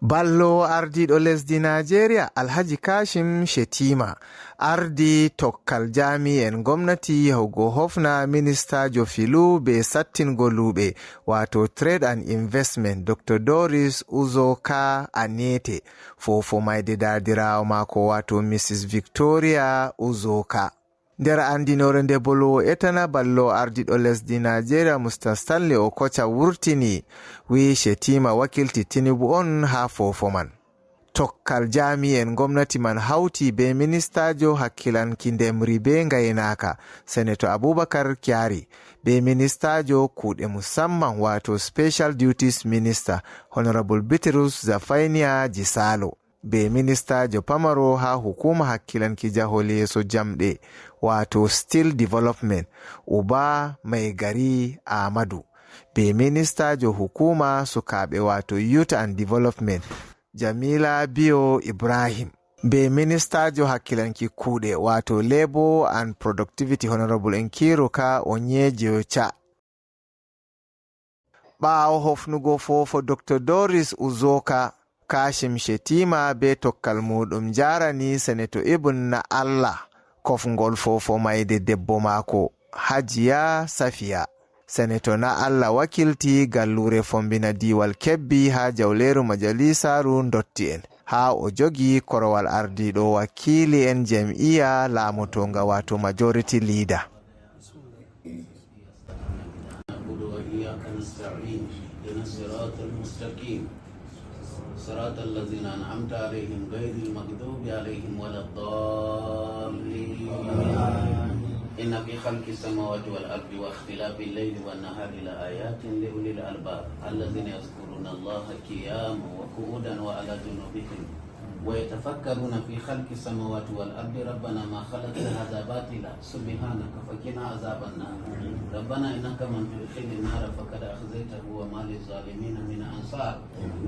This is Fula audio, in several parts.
Ballo ardiɗo lesdi Najeriya Alhaji Kashim Shettima ardi tokkal jami'en gomnati yahugo hofna ministajo filu be sattingo luɓe wato trade and investment Dr. Doris Uzoka Anete fofo maide dardirawo mako wato Mrs. Victoria Uzoka. Nder andinore nde bolowo etana ballo ardiɗo lesdi Najeriya Mr. Stanley Okocha wurtini wi Shettima wakilti Tinubu on ha fofo man. Tokkal jami'en gomnati man hauti be ministajo hakkilanki ndemri be ngaynaka Senator Abubakar Kyari be ministajo kuɗe musamman wato Special Duties Minister Honorable Bitrus Zafainia Jisalo be ministajo pamaro ha hukuma hakkilanki jahole yeso jamɗe wato Still Development Uba Mai Gari Ahmadu be ministajo hukuma sukaɓe wato Youth and Development Jamila Bio Ibrahim be ministajo hakkilanki kuɗe wato Labor and Productivity Honorable Nkiruka Onyejo Cha. Ɓawo hofnugo fofo Dr. Doris Uzoka Kashim Shettima be tokkal muɗum jarani Senator Ibn na Allah kofngol fofo maide debbo mako Hajiya Safiya. Senator na Allah wakilti gallure fombina diwal Kebbi ha jawleru majalisaru ndotti'en ha o jogi korowal ardiɗo wakili en jam'iya laamotonga wato majority leader. صراط الذين أنعمت عليهم غير المغضوب عليهم ولا الضالين إن في خلق السماوات والأرض واختلاف الليل والنهار لآيات لأولي الألباب الذين يذكرون الله قياما وقعودا وعلى جنوبهم ويتفكرون في خلق السماوات والأرض ربنا ما خلقت هذا باطلا سبحانك فقنا عذاب النار ربنا إنك من تدخل النار فقد أخزيته وما للظالمين من أنصار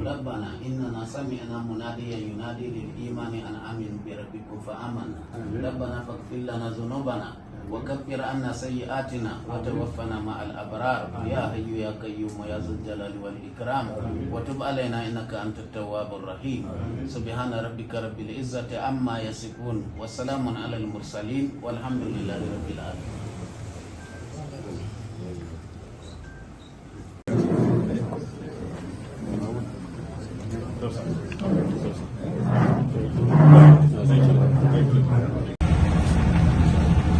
ربنا إننا سمعنا مناديا ينادي للإيمان أن آمنوا بربكم فآمنا ربنا فاغفر لنا ذنوبنا وكفر عنا سيئاتنا وتوفنا مع الأبرار يا حي يا قيوم يا ذو الجلال والإكرام وتب علينا إنك أنت التواب الرحيم سبحان ربك رب العزة عما يصفون وسلام على المرسلين والحمد لله رب العالمين.